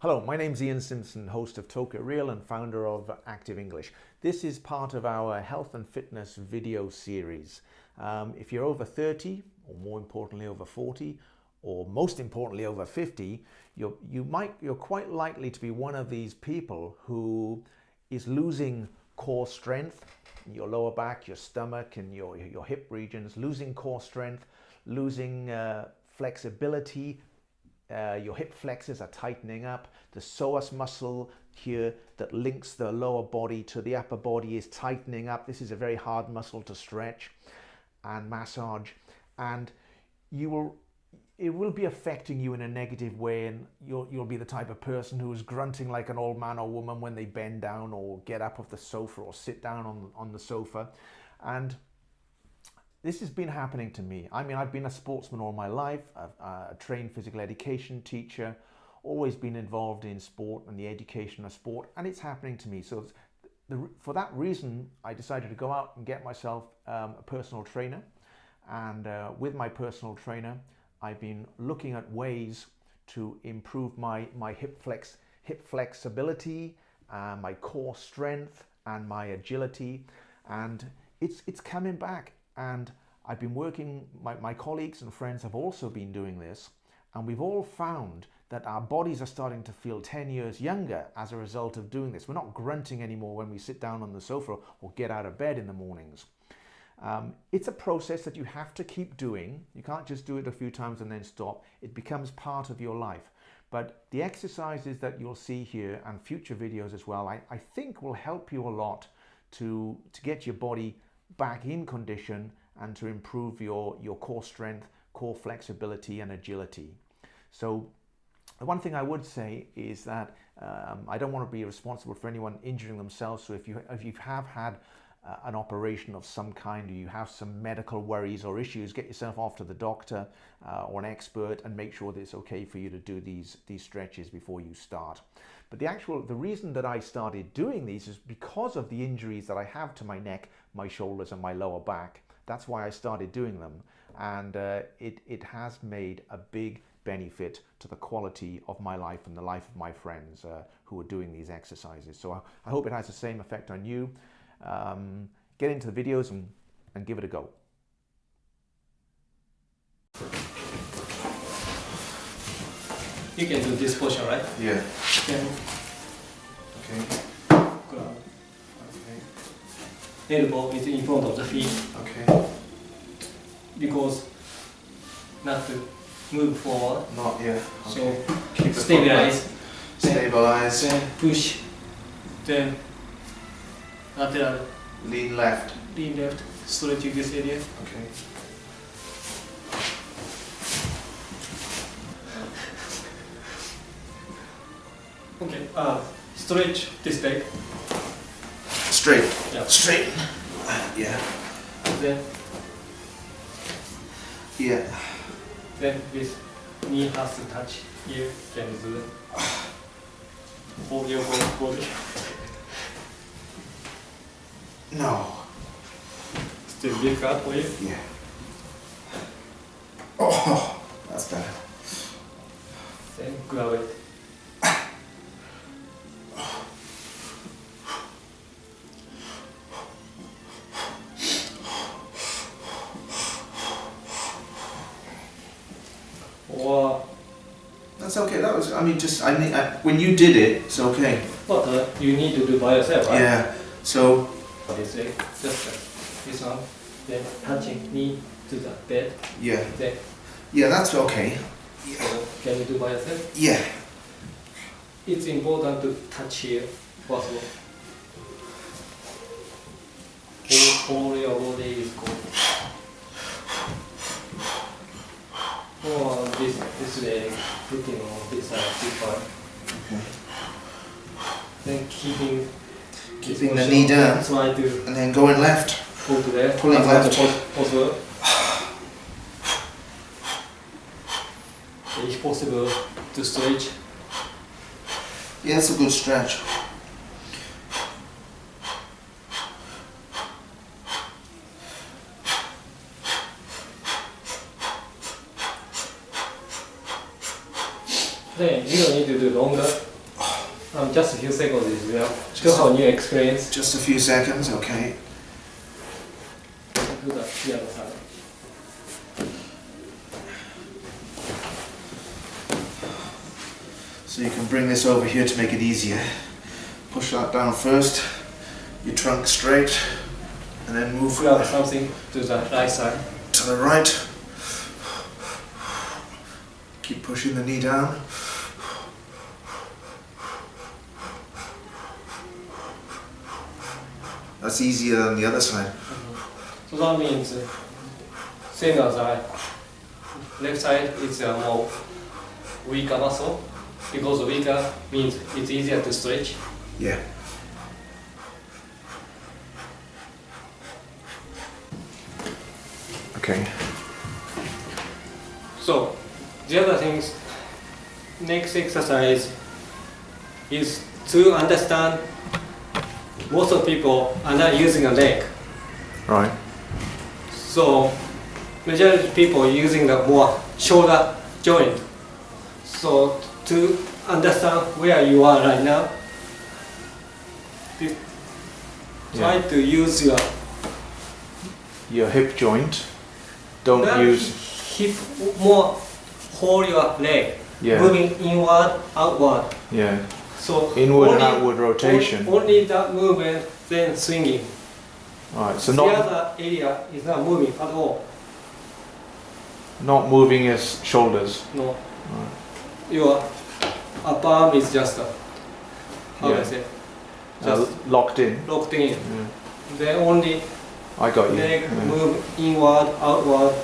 Hello, my name's Ian Simpson, host of Tokyo Real and founder of Active English. This is part of our health and fitness video series. If you're over 30, or more importantly over 40, or most importantly over 50, you're quite likely to be one of these people who is losing core strength, your lower back, your stomach and your hip regions, losing core strength, losing flexibility. Your hip flexors are tightening up. The psoas muscle here that links the lower body to the upper body is tightening up. This is a very hard muscle to stretch and massage, and it will be affecting you in a negative way, and you'll be the type of person who is grunting like an old man or woman when they bend down or get up off the sofa or sit down on the sofa. And this has been happening to me. I mean, I've been a sportsman all my life. I've a trained physical education teacher, always been involved in sport and the education of sport, and it's happening to me. So for that reason, I decided to go out and get myself a personal trainer. And with my personal trainer, I've been looking at ways to improve my hip flexibility, my core strength, and my agility. And it's coming back. And I've been working, my colleagues and friends have also been doing this, and we've all found that our bodies are starting to feel 10 years younger as a result of doing this. We're not grunting anymore when we sit down on the sofa or get out of bed in the mornings. It's a process that you have to keep doing. You can't just do it a few times and then stop. It becomes part of your life. But the exercises that you'll see here and future videos as well, I think will help you a lot to get your body back in condition and to improve your core strength, core flexibility and agility. So the one thing I would say is that I don't want to be responsible for anyone injuring themselves. So if you have had an operation of some kind, or you have some medical worries or issues, get yourself off to the doctor or an expert and make sure that it's okay for you to do these stretches before you start. But the reason that I started doing these is because of the injuries that I have to my neck, my shoulders and my lower back. That's why I started doing them, and it has made a big benefit to the quality of my life and the life of my friends who are doing these exercises. So I hope it has the same effect on you. Get into the videos and give it a go. You can do this portion, right? Yeah. Then Okay. ground. Okay. Elbow is in front of the feet Okay. because not to move forward. Not yet. So Keep the stabilize. foot back. Stabilize. Then push. Then lateral. Lean left. Lean left. Stretching this area. Okay. Okay. Stretch this leg. Straight. Yeah. Straight. Yeah. Then Yeah. this knee has to touch here. Can do it. Hold your whole body. No. Still difficult for you. Yeah. Oh, that's better. Then grab it. Or That's okay. That was. I mean, when you did it, it's okay. what you need to do by yourself, right? Yeah. So. This way, just like this one, then touching knee to the bed, Yeah. then Yeah, that's okay. so can you do by yourself? Yeah. It's important to touch here first of all. All your body is good. Or this leg, putting on this side, this one. Okay. Then keeping Keeping the knee down. Try to And then going left. pull to there. Pulling As left. possible. If possible, to stretch. Yeah, that's a good stretch. Then you don't need to do longer. Just a few seconds is enough to Just have a new experience. Just a few seconds, okay. Do the other side. So you can bring this over here to make it easier. Push that down first, your trunk straight, and then move Grab something to the right side. to the right. Keep pushing the knee down. That's easier than the other side. So that means same as I. Left side is a more weaker muscle because weaker means it's easier to stretch. Yeah. Okay. So the other things, next exercise is to understand most of people are not using a leg. Right. So majority of people are using the more shoulder joint. So to understand where you are right now, try to use your hip joint. Don't not use. hip more hold your leg, Yeah. moving inward, outward. Yeah. So Inward and only- outward rotation. Only that movement, then swinging. Right. So The not other area is not moving at all. moving his shoulders. No. Right. Your upper arm is just how do I Yeah. say? Just Locked in. locked in. Yeah. Then only I got you. leg Yeah. move inward, outward.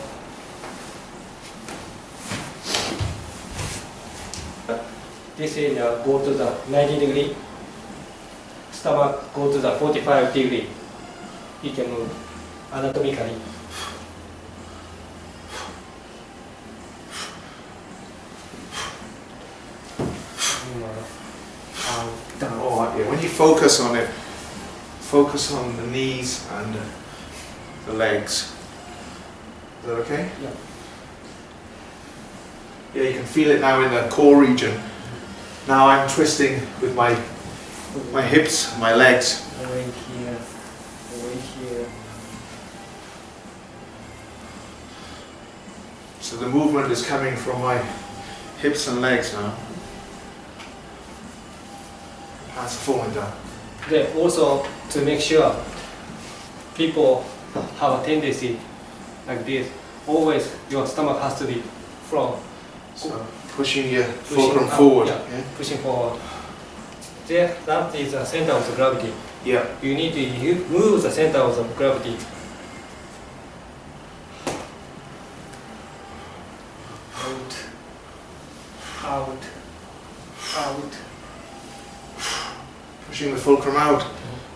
This area go to the 90 degree. Stomach go to the 45 degree. You can move anatomically. Oh, yeah. When you focus on it, focus on the knees and the legs. Is that okay? Yeah. Yeah, you can feel it now in the core region. Now I'm twisting with my hips, my legs. Away here, away here. So the movement is coming from my hips and legs now. Hands are falling down. Then also to make sure people have a tendency like this, always your stomach has to be from So pushing your Pushing fulcrum up, forward. yeah. pushing forward. There, that is the center of the gravity. Yeah. You need to move the center of the gravity. Out, out, out. Pushing the fulcrum out,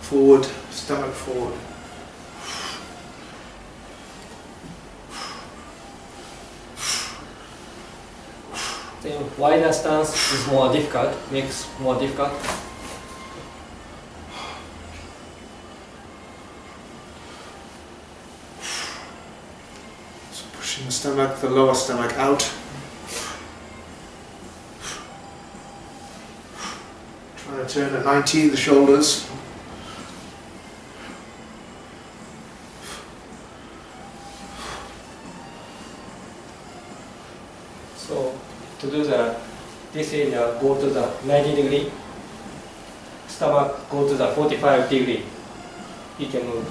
forward, stomach forward. Then wider stance is more difficult, makes more difficult. So pushing the stomach, the lower stomach out. Trying to turn at 90, the shoulders. So to do that, this area go to the 90 degree, stomach go to the 45 degree. You can move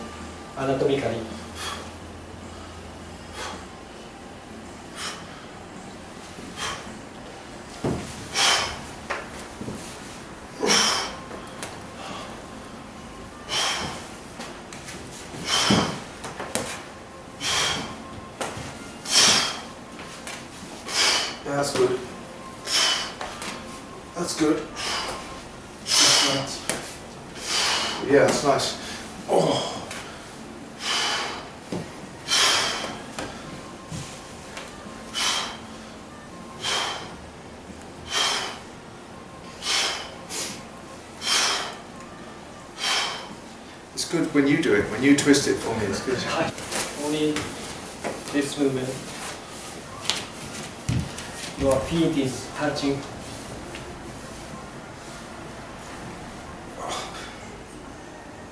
anatomically. Yeah, that's good. That's good. Yeah, that's nice. Oh. It's good when you do it, when you twist it for me, it's good. Only this movement. Your feet is touching.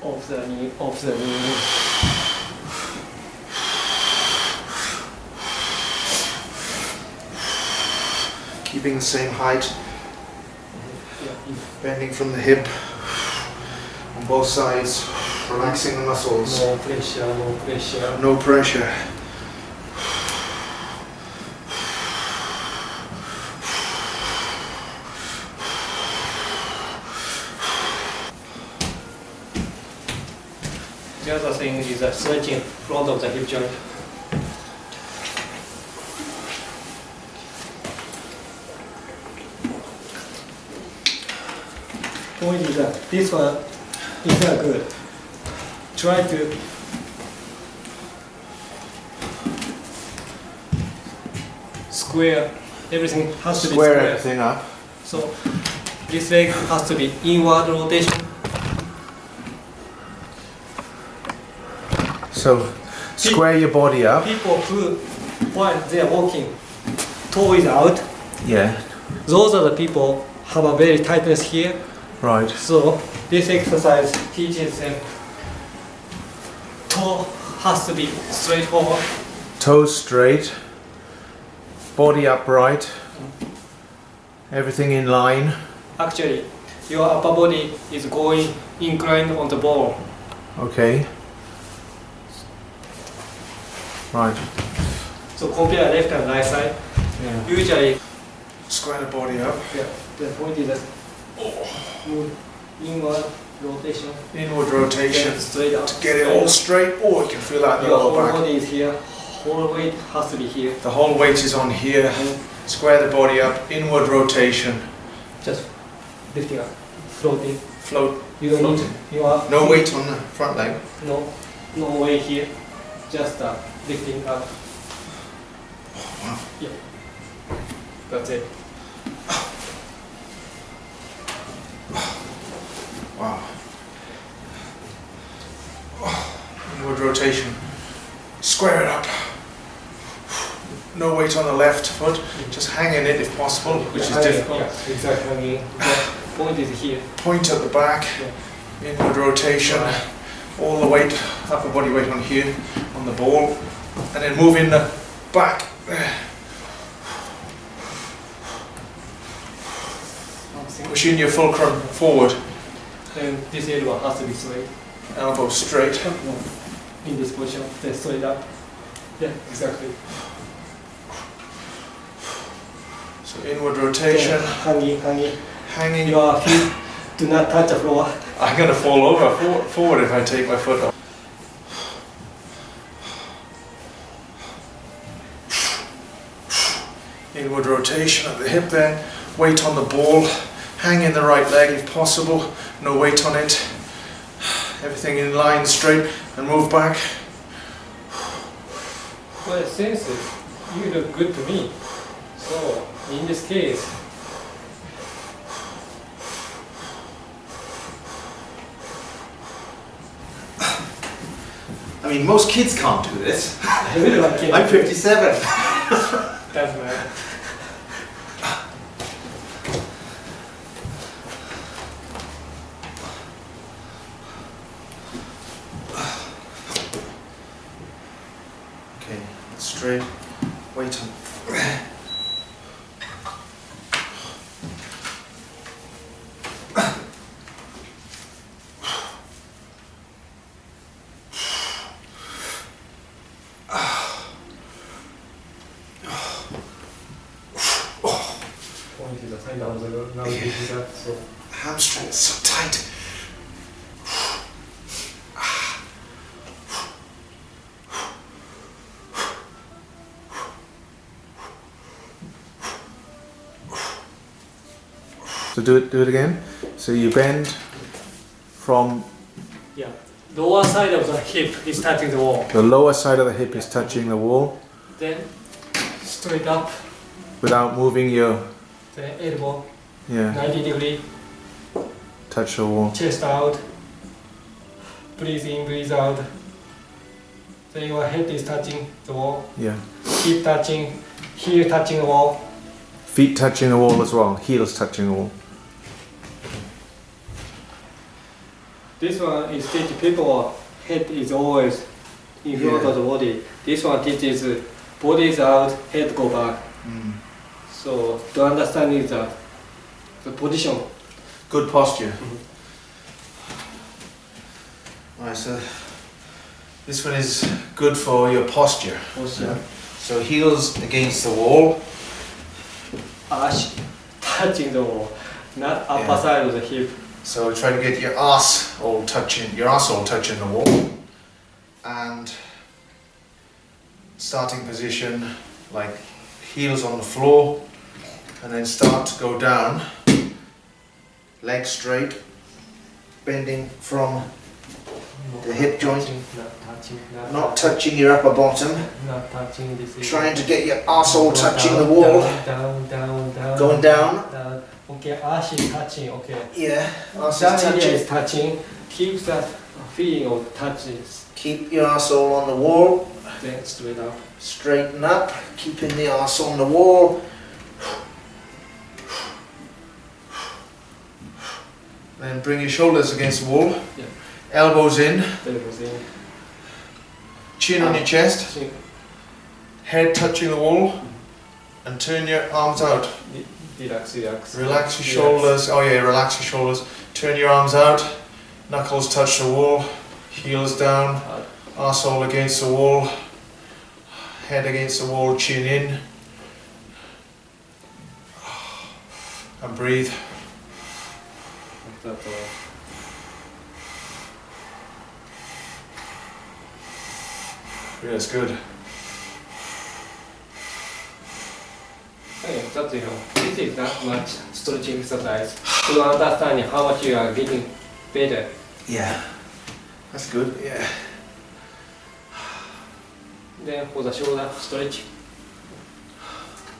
Off the knee, off the knee. Keeping the same height, Yeah. bending from the hip on both sides, relaxing the muscles. No pressure, no pressure. No pressure. The other thing is stretching front of the hip joint. Point is that this one is not good. Try to square. Everything has to be Square square. everything up. So this leg has to be inward rotation. So square your body up. People who, while they are walking, toe is out. Yeah. Those are the people have a very tightness here. Right. So this exercise teaches them toe has to be straight forward. Toes straight. Body upright. Everything in line. Actually, your upper body is going inclined on the ball. Okay. Right. So compare left and right side. Yeah. Usually, Square the body up. yeah, the point is that move inward rotation. Inward rotation. Then straight up. To get it all straight. Oh, you can feel that in the Your whole lower back. body is here. Whole weight has to be here. The whole weight is on here. Square the body up. Inward rotation. Just lifting up, floating. Float. You don't need. You are No weight on the front leg. no weight here. Just lifting up. Wow. Yeah. That's it. Wow. Inward rotation. Square it up. No weight on the left foot. Just hanging it if possible, which is difficult. Yeah, exactly. The point is here. Point at the back. Inward rotation. All the weight, upper body weight on here, on the ball. And then move in the back. Pushing your fulcrum forward. And this elbow has to be straight. Elbow straight. In this position, then straight up. Yeah, exactly. So inward rotation. Hanging. Hanging. Your feet do not touch the floor. I'm going to fall over forward if I take my foot off. Inward rotation at the hip then. Weight on the ball. Hang in the right leg if possible. No weight on it. Everything in line straight and move back. Well, it seems you look good to me. So, in this case, I mean, most kids can't do this. everyone can. I'm 57. Doesn't matter. Okay, straight. Weight on. Point is a sign down the road. Now this is up, so Hamstring is so tight. So do it again. So you bend from yeah. Lower side of the hip is touching the wall. the lower side of the hip is touching the wall Then straight up, without moving your the elbow, 90 degree, touch the wall. chest out, breathe in, breathe out. Then your head is touching the wall, Yeah. hip touching, heel touching the wall. Feet touching the wall as well. Heels touching the wall. This one is teach people head is always in front of the body. This one teaches body is out, head go back. So to understand is that the position. Good posture. Right, so this one is good for your posture. Posture. So heels against the wall. Arch touching the wall, not upper Yeah. side of the hip. So try to get your ass all touching the wall. And starting position, like heels on the floor, and then start to go down, legs straight, bending from the hip joint, not touching your upper bottom, not touching this. trying to get your arsehole touching the wall, Down. going down. Okay, arch is touching. Okay. Yeah, arse That is area touching. is touching. Keep that feeling of touches. Keep your arsehole on the wall, Then straight up. straighten up, keeping the arse on the wall. Then bring your shoulders against the wall, Yeah. elbows in, Elbows in. chin on your chest, Chin. head touching the wall, and turn your arms out. Relax. Relax your shoulders, oh yeah, relax your shoulders, turn your arms out, knuckles touch the wall, heels down, arsehole against the wall, head against the wall, chin in, and breathe. That's all. Yeah, it's good. Okay, that's it. This is not much stretching exercise to understand how much you are getting better. Yeah, that's good, yeah. Then for the shoulder stretch,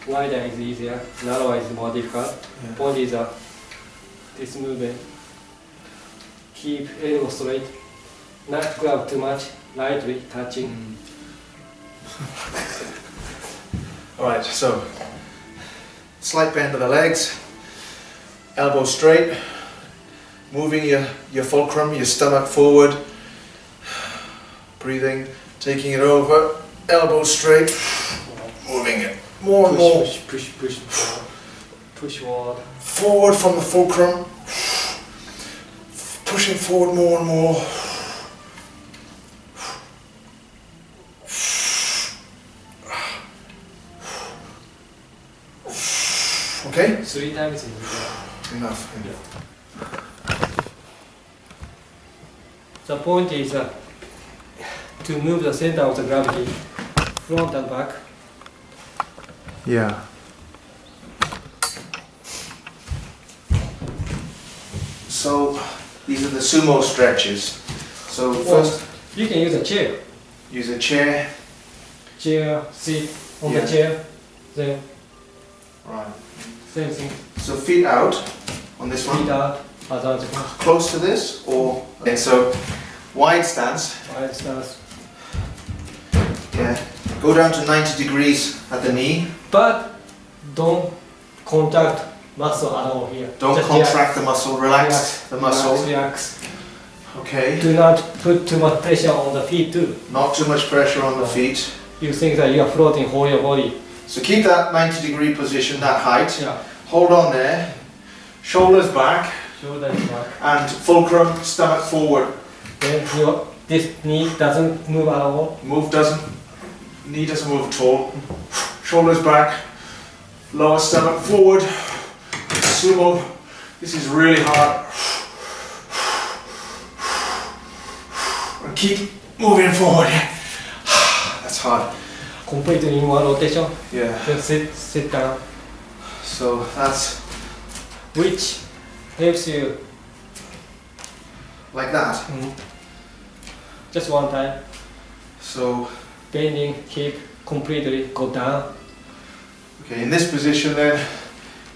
wider is easier, narrower is more difficult. Yeah. Point is this movement. Keep elbow straight, not grab too much, lightly touching. Alright, so slight bend of the legs, elbow straight, moving your fulcrum, your stomach forward, breathing, taking it over, elbow straight, moving it more and more Push forward. Push forward. forward from the fulcrum, pushing forward more and more. Okay? 3 times in Enough. The point is to move the center of the gravity, front and back. Yeah. So these are the sumo stretches. So Well, first you can use a chair. use a chair. Chair, sit on Yeah. the chair, then Right. same thing. So feet out on this Feet one. out, other Close to this or okay, so wide stance. wide stance. Yeah. Go down to 90 degrees at the knee. But don't contact muscle at all here. Don't Just contract the muscle, relax the muscle. Relax. Okay. Do not put too much pressure on the feet too. Not too much pressure on the feet. You think that you are floating whole your body. So keep that 90-degree position, that height. Yeah. Hold on there. Shoulders back Shoulder is back. and fulcrum, stomach forward. Then this knee doesn't move at all. Knee doesn't move at all. Shoulders back, lower stomach forward. Sumo. This is really hard. And keep moving forward. That's hard. Completely in one rotation. Yeah. Then sit down. So that's Which helps you like that. just one time. So Bending hip completely go down. okay, in this position then,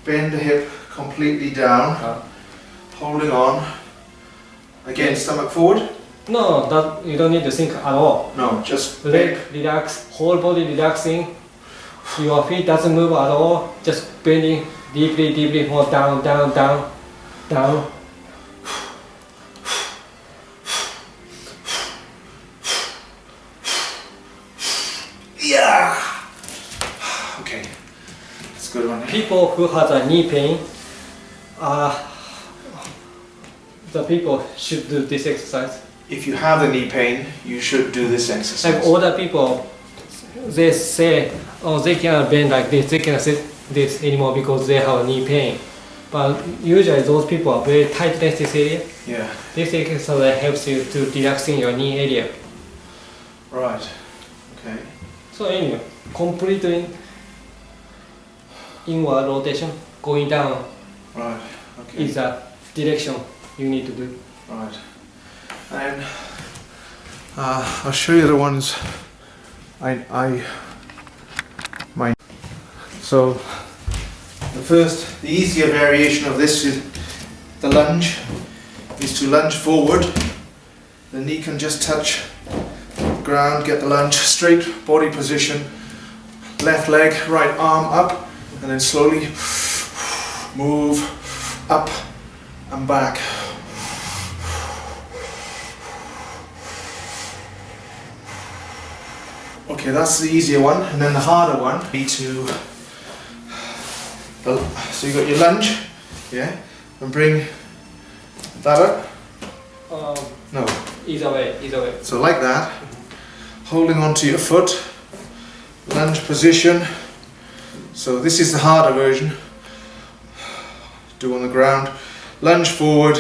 bend the hip completely down, holding on. Again, stomach forward. No, that you don't need to think at all. No, just Leg relax, whole body relaxing. Your feet doesn't move at all. Just bending deeply, more down. people who has a knee pain, the people should do this exercise. If you have a knee pain, you should do this exercise. Like older people, they say, oh, they cannot bend like this, they cannot sit this anymore because they have a knee pain. But usually those people are very tight in this area. Yeah. This exercise helps you to relax in your knee area. Right. Okay. So anyway, completely inward rotation, going down Right. Okay. is the direction you need to do. Right. And I'll show you the ones So the easier variation of this is the lunge, is to lunge forward. The knee can just touch the ground, get the lunge, straight body position, left leg, right arm up, and then slowly move up and back. Okay, that's the easier one, and then the harder one would be to, so you got your lunge, yeah, and bring that up. No. Either way. So like that, holding onto your foot, lunge position. So this is the harder version. Do on the ground, lunge forward,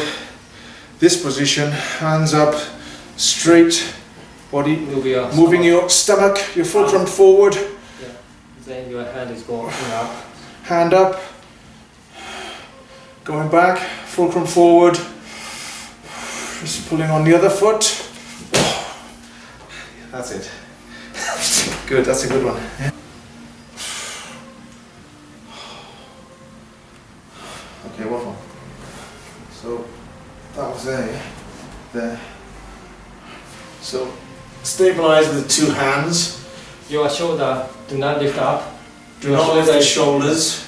this position, hands up, straight body, moving your stomach, your fulcrum forward. Yeah. Then your hand is going up. Hand up, going back, fulcrum forward, just pulling on the other foot. That's it. Good, that's a good one. Yeah. Okay, what one? So that was there. So stabilize with the two hands. Your shoulder do not lift up. Do not lift the shoulders,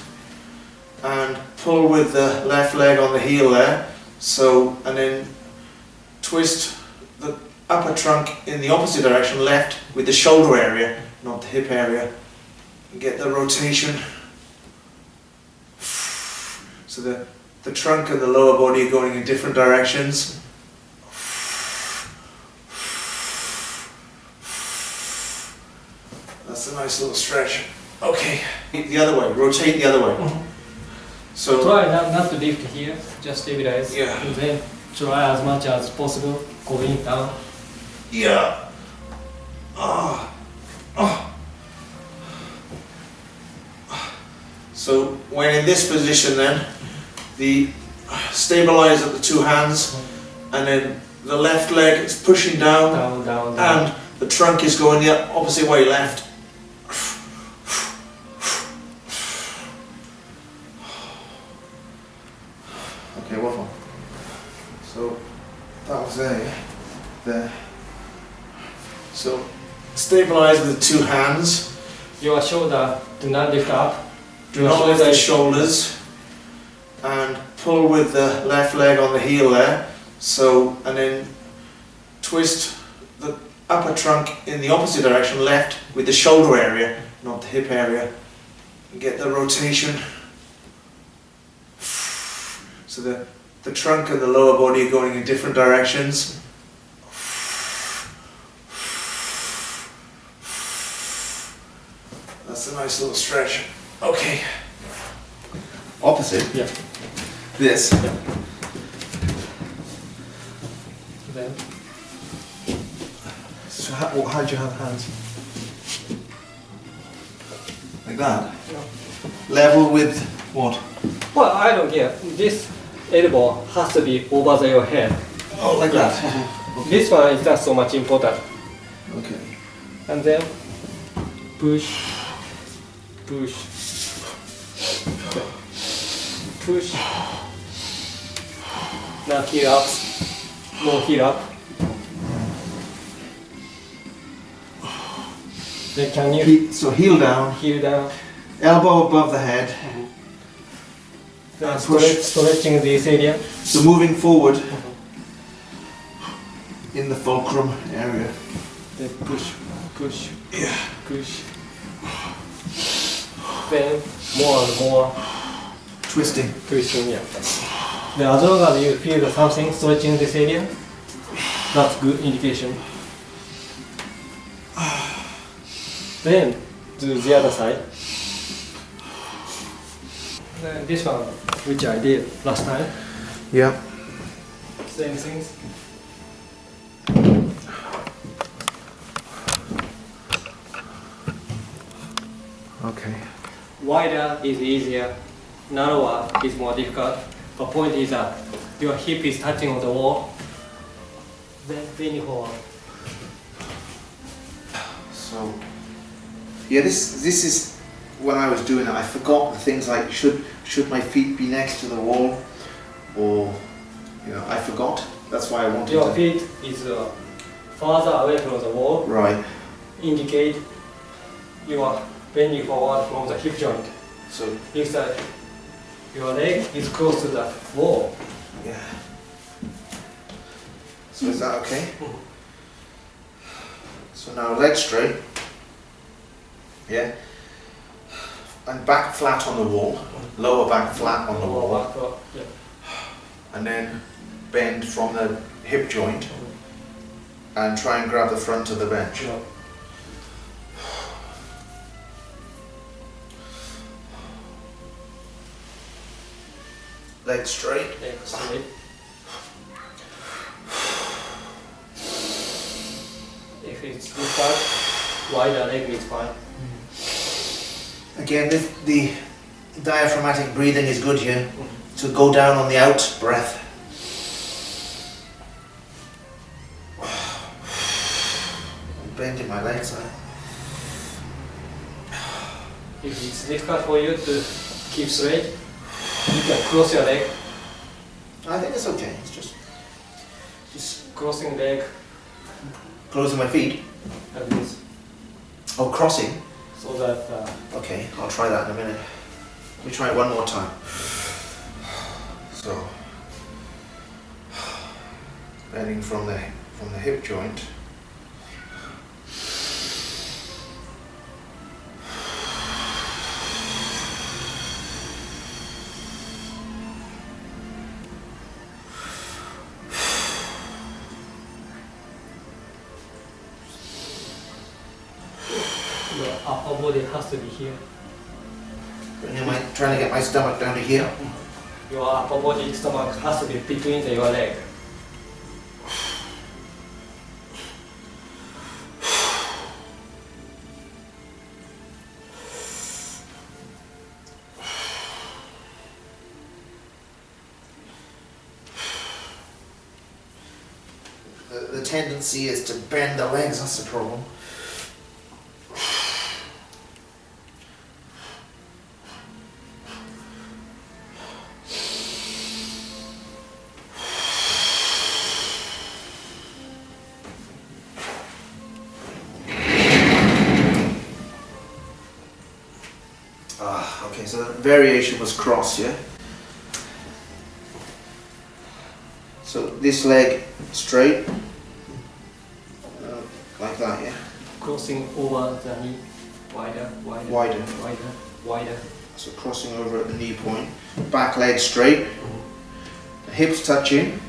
and pull with the left leg on the heel there. So, and then twist the upper trunk in the opposite direction, left, with the shoulder area, not the hip area. Get the rotation. So the trunk and the lower body are going in different directions. That's a nice little stretch. Okay, the other way, rotate the other way. So try not to lift here, just stabilize. Yeah. And then try as much as possible going down. Yeah. So when in this position then, stabilize at the two hands, and then the left leg is pushing down, Down. and the trunk is going the opposite way, left. Okay, what one? So that was there. So stabilize with the two hands. Your shoulder do not lift up. Do not lift the shoulders, and pull with the left leg on the heel there. So, and then twist the upper trunk in the opposite direction, left, with the shoulder area, not the hip area. Get the rotation. So the trunk and the lower body are going in different directions. That's a nice little stretch. Okay. Opposite. Yeah. This. Then So how do you have hands? Like that? Yeah. Level with what? well, I don't care. This elbow has to be over your head. Oh, like that? This one is not so much important. Okay. And then push. Now heel up. More heel up. Then can you So heel down, heel down? elbow above the head. Then And push. stretching this area. So moving forward in the fulcrum area. Then push. Yeah. Push. then more and more Twisting. twisting. Yeah. Then as long as you feel that something stretching in this area, that's good indication. Then do the other side. Then this one, which I did last time, Yeah. same things. Okay. Wider is easier, narrower is more difficult. The point is that your hip is touching on the wall, then leaning forward. So, yeah, this is when I was doing it. I forgot the things like should my feet be next to the wall, or I forgot. That's why I wanted Your to. feet is farther away from the wall, Right. indicate you are bending forward from the hip joint. So If your leg is close to the wall, yeah. So is that okay? So now leg straight. Yeah. And back flat on the wall. Lower back flat on the lower wall. back foot, yeah. And then bend from the hip joint and try and grab the front of the bench. Yeah. Leg straight. Leg straight. If it's this part, wider leg is fine. Again, the diaphragmatic breathing is good here. So go down on the out breath. Bending my legs. If it's difficult for you to keep straight, you can cross your leg. I think it's okay. It's Just crossing leg closing my feet. like this, Oh, crossing. so that Okay, I'll try that in a minute. Let me try it one more time. So, bending from the hip joint. your upper body has to be here. Trying to get my stomach down to here. Your upper body, stomach has to be between your leg. The tendency is to bend the legs, that's the problem. Okay, so the variation was cross, yeah? So this leg straight, like that, yeah? Crossing over the knee, wider, wider, Wider. wider, wider. So crossing over at the knee point, back leg straight, the hips touching.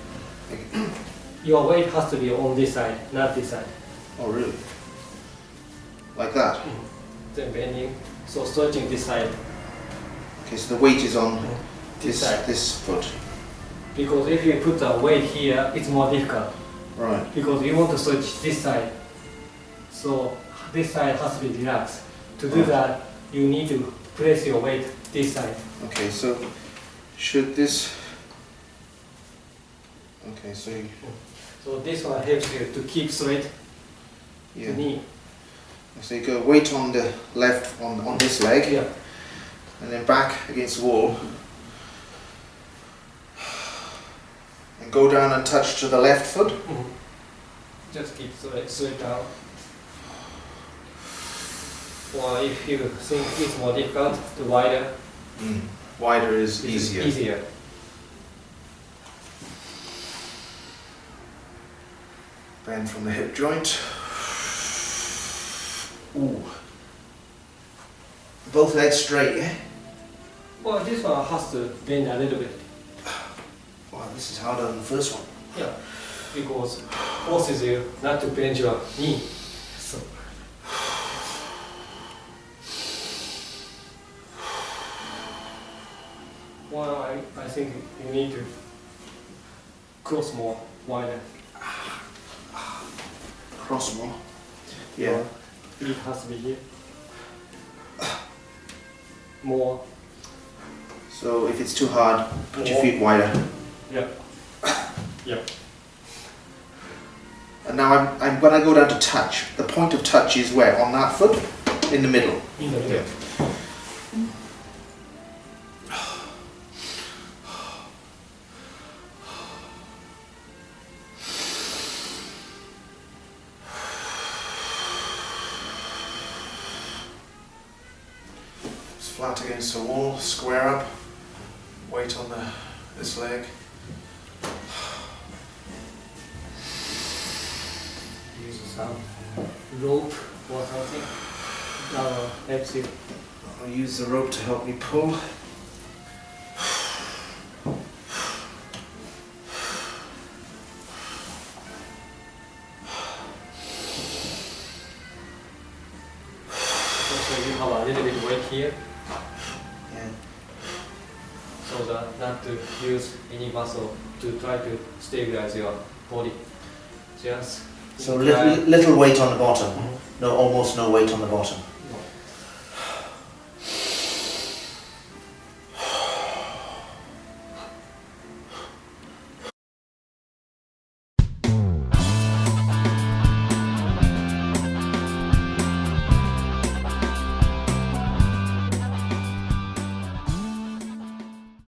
Your weight has to be on this side, not this side. Oh, really? Like that? Then bending, so stretching this side, Okay, so the weight is on this side. this foot. Because if you put the weight here, it's more difficult. Right. Because you want to stretch this side. So this side has to be relaxed. To do Right. that, you need to place your weight this side. Okay, so should this... Okay, so you, So this one helps you to keep straight yeah. the knee. So you go weight on the left, on this leg, Yeah. and then back against the wall. And go down and touch to the left foot. Just keep straight down. Or if you think it's more difficult, the wider Wider is is easier. easier. Bend from the hip joint. Ooh. Both legs straight, yeah? Well, this one has to bend a little bit. Wow, this is harder than the first one. Yeah, because forces you not to bend your knee. So. Well, I think you need to cross more wider. Cross more. Yeah. Your feet has to be here. More. So if it's too hard, put your More. feet wider. Yeah. Yeah. And now I'm when I go down to touch, the point of touch is where? On that foot? In the middle. In the middle. It's flat against the wall, square up, weight on this leg. Use some rope or something. Helps you. I'll use the rope to help me pull. Also, you have a little bit weight here, Yeah. so that not to use any muscle to try to stabilize your body. Just So try- little weight on the bottom. No, almost no weight on the bottom.